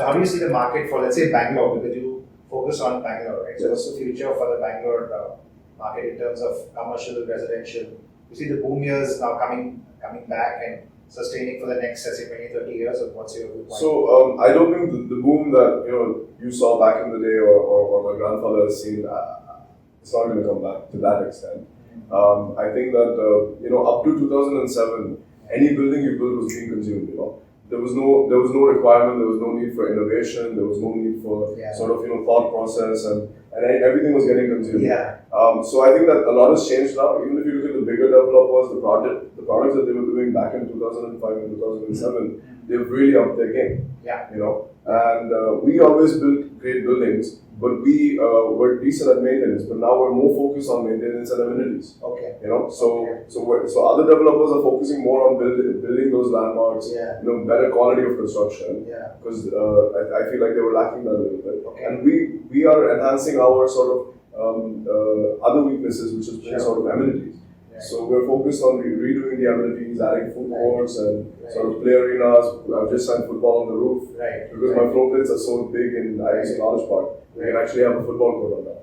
So how do you see the market for, let's say, Bangalore, because you focus on Bangalore, right? So what's the future for the Bangalore market in terms of commercial, residential? You see the boom years now coming back and sustaining for the next, let's say, 20, 30 years, or what's your viewpoint? So I don't think the boom that you saw back in the day or my grandfather has seen, it's not going to come back to that extent. I think that up to 2007, any building you built was being consumed. There was no requirement, there was no need for innovation, there was no need for thought process, and everything was getting consumed. So I think that a lot has changed now. Even if you look at the bigger developers, the products that they were doing back in 2005 and 2007, they've really upped their game. And we always built great buildings, but we were decent at maintenance. But now we're more focused on maintenance and amenities. So other developers are focusing more on building those landmarks. Better quality of construction. Because I feel like they were lacking that a little bit. And we are enhancing our sort of other weaknesses, which is sort of amenities. So we're focused on redoing the amenities, adding food courts and sort of play arenas. I've just signed football on the roof because my floor plates are so big in IBC College Park. We can actually have a football court on that.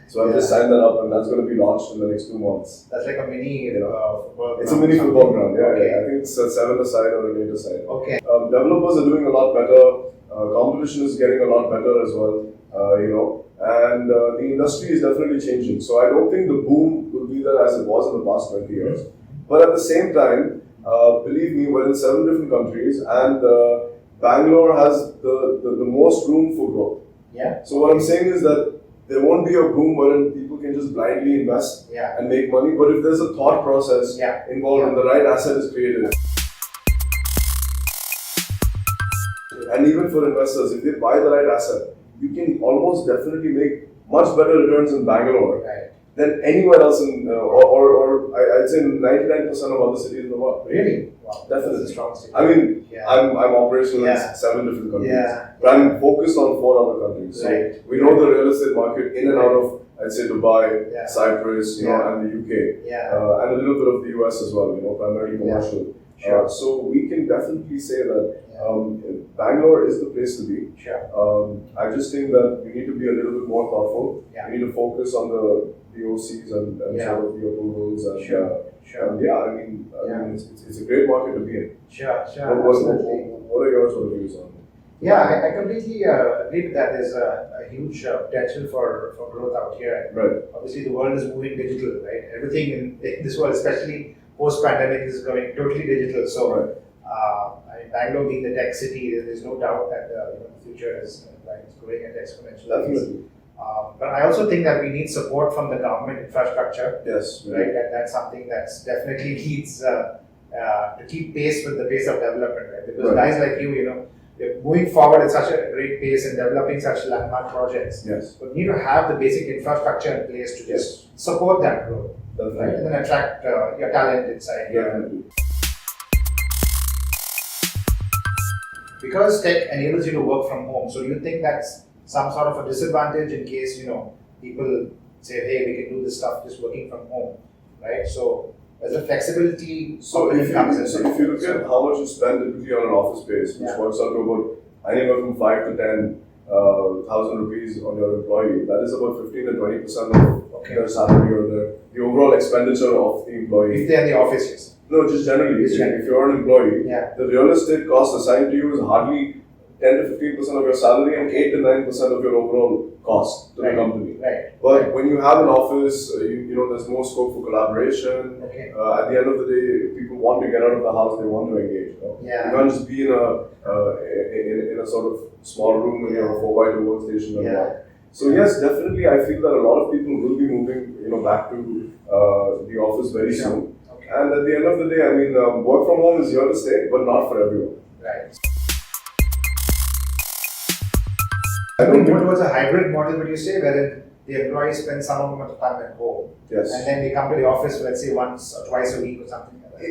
So I've just signed that up, and that's going to be launched in the next 2 months. That's like a mini football ground. It's a mini football ground, I think it's a 7-a-side or an 8-a-side. Developers are doing a lot better. Competition is getting a lot better as well. And the industry is definitely changing. So I don't think the boom will be there as it was in the past 20 years. But at the same time, believe me, we're in 7 different countries, and Bangalore has the most room for growth. So what I'm saying is that there won't be a boom wherein people can just blindly invest and make money. But if there's a thought process involved and the right asset is created, and even for investors, if they buy the right asset, you can almost definitely make much better returns in Bangalore than anywhere else in, or I'd say 99% of other cities in the world. Really? Wow. Definitely. That's a strong city. I mean, I'm operational in 7 different countries, but I'm focused on 4 other countries. So we know the real estate market in and out of, I'd say, Dubai, Cyprus, and the UK, and a little bit of the US as well. Primarily commercial. So we can definitely say that Bangalore is the place to be. I just think that we need to be a little bit more thoughtful. We need to focus on the OCs and sort of the approvals. And I mean, it's a great market to be in. What are your sort of views on it? I completely agree with that. There's a huge potential for growth out here. Obviously, the world is moving digital, right? Everything in this world, especially post-pandemic, is going totally digital. So, Bangalore being the tech city, there's no doubt that the future is growing at exponential pace. But I also think that we need support from the government infrastructure. That's something that's definitely needs to keep pace with the pace of development, right? Because guys like you, they're moving forward at such a great pace and developing such landmark projects. But you need to have the basic infrastructure in place to just support that growth, right? And then attract your talent inside. Because tech enables you to work from home, so you think that's some sort of a disadvantage in case people say, hey, we can do this stuff just working from home, right? So there's a flexibility. So if you look at how much you spend typically on an office space, which works out to about anywhere from 5 to 10,000 rupees on your employee, that is about 15 to 20% of their salary or the overall expenditure of the employee. If they're in the office, yes. No, just generally. If you're an employee, the real estate cost assigned to you is hardly 10 to 15% of your salary and 8 to 9% of your overall cost to the company. But when you have an office, there's more scope for collaboration. At the end of the day, if people want to get out of the house, they want to engage. You can't just be in a sort of small room in your 4x2 workstation and work. So yes, definitely, I feel that a lot of people will be moving, back to the office very soon. And at the end of the day, I mean, work from home is here to stay, but not for everyone. I think more towards a hybrid model, would you say, wherein the employees spend some amount of time at home, and then they come to the office, let's say once or twice a week or something like that?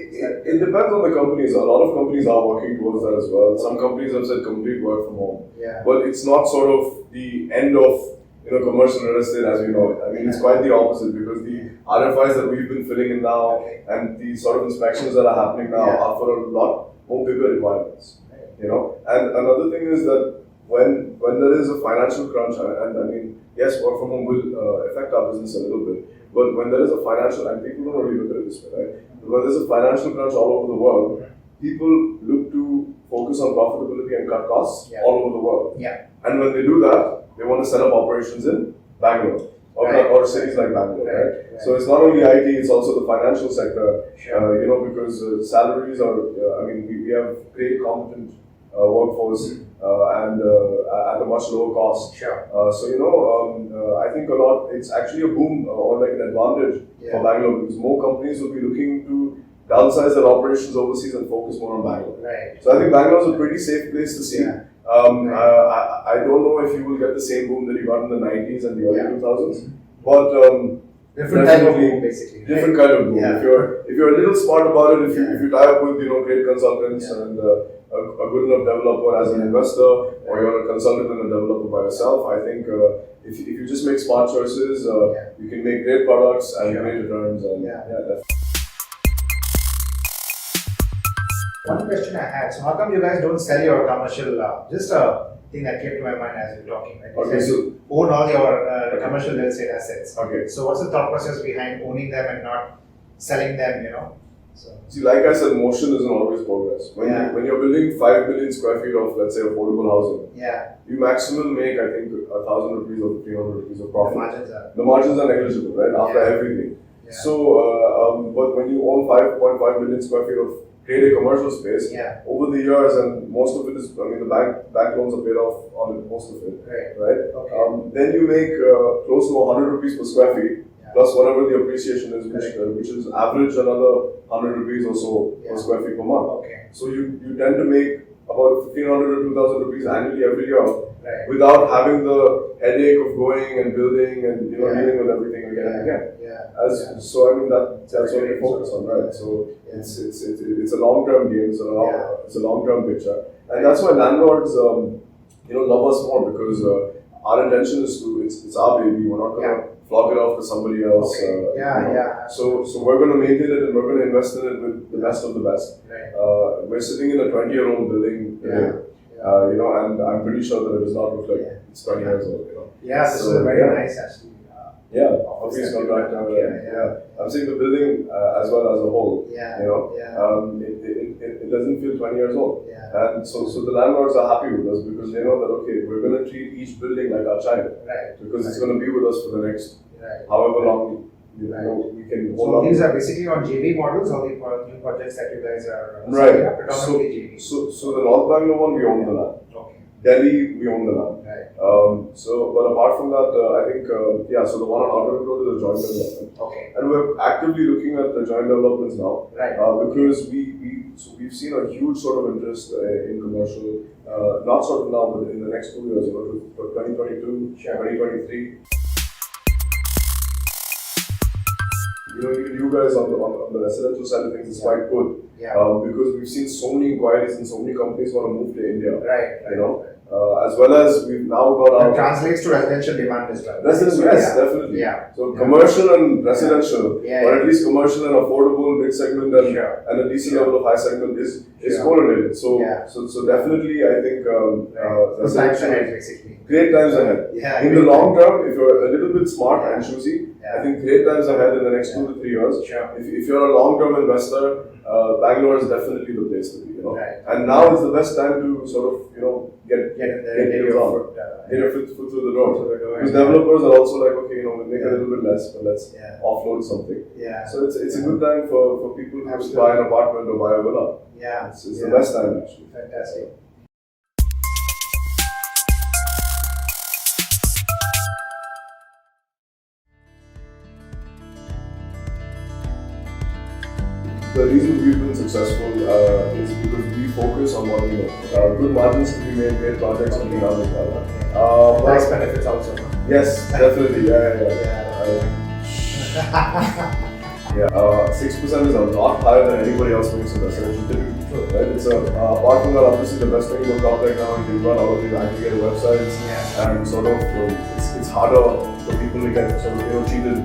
It depends on the companies. A lot of companies are working towards that as well. Some companies have said complete work from home, but it's not sort of the end of commercial real estate as we know it. I mean, it's quite the opposite, because the RFIs that we've been filling in now and the sort of inspections that are happening now are for a lot more bigger requirements. And another thing is that when there is a financial crunch, and I mean, yes, work from home will affect our business a little bit, but when there is a financial, and people don't really look at it this way, right? But when there's a financial crunch all over the world, people look to focus on profitability and cut costs all over the world. Yeah. And when they do that, they want to set up operations in Bangalore or cities like Bangalore, right? So it's not only IT, it's also the financial sector, because salaries are, we have great competent workforce and at a much lower cost. Sure. I think a lot, it's actually a boom or like an advantage for Bangalore because more companies will be looking to downsize their operations overseas and focus more on Bangalore. Right. So I think Bangalore is a pretty safe place to see. Yeah. I don't know if you will get the same boom that you got in the 90s and the early 2000s, but different type of boom, basically. Different kind of boom. Yeah. If you're a little smart about it, if you tie up with great consultants and a good enough developer as an investor, or you're a consultant and a developer by yourself, I think if you just make smart choices, you can make great products and great returns. And definitely. One question I had, so how come you guys don't sell your commercial, just a thing that came to my mind as you're talking, right? Okay, so You own all your commercial real estate assets. Okay. So what's the thought process behind owning them and not selling them, So. See, like I said, motion isn't always progress. When you're building 5 billion square feet of, let's say, affordable housing, you maximum make, I think, 1,000 rupees or 300 rupees of profit. The margins are negligible, right? After everything. Yeah. So, but when you own 5.5 million square feet of grade A commercial space, over the years, and most of it is, the bank loans are paid off on it, most of it, right? Okay. Then you make close to 100 rupees per square feet, plus whatever the appreciation is, which is average another 100 rupees or so per square feet per month. Okay. So you tend to make about 1,500 to 2,000 rupees annually every year, without having the headache of going and building and dealing with everything again and again. So that's what we focus on, right? So it's a long-term game, it's a long-term picture, and that's why landlords love us more because our intention is to it's our baby. We're not gonna flog it off to somebody else. So we're gonna maintain it and we're gonna invest in it with the best of the best. We're sitting in a 20-year-old building today. And I'm pretty sure that it does not look like it's 20 years old. This is very nice actually. Obviously contractor. I'm saying the building as well as a whole. It doesn't feel 20 years old. And so the landlords are happy with us because they know that we're going to treat each building like our child. Because it's going to be with us for the next however long we can hold on. So these are basically on JV models, all the new projects that you guys are predominantly JV. So the North Bangalore one, we own the land. Delhi, we own the land. But apart from that, I think, so the one on Outer Road is a joint development. And we're actively looking at the joint developments now. Because we've seen a huge sort of interest in commercial, not sort of now, but in the next 2 years, for 2022, 2023. You guys on the residential side of things is quite good. Because we've seen so many inquiries and so many companies want to move to India. As well as we've now got our... It translates to residential demand as well. Residential, yes, definitely. So commercial and residential, or at least commercial and affordable, mid segment and a decent level of high segment is correlated. So definitely I think times ahead, basically. Great times ahead. In the long term, if you're a little bit smart and choosy, I think great times ahead in the next 2 to 3 years. If you're a long-term investor, Bangalore is definitely the place to be. And now is the best time to sort of get your foot through the door. Because developers are also like, we'll make a little bit less, but let's offload something. So it's a good time for people who buy an apartment or buy a villa. It's the best time actually. Fantastic. The reason we've been successful is because we focus on what we know. Good margins to be made, great projects to be done as well. Tax benefits also. Yes, definitely. 6% is a lot higher than anybody else makes in residential typically. Right? It's apart from that, obviously the best thing about Corp right now is you run all of these aggregated websites and sort of it's harder for people to get sort of cheated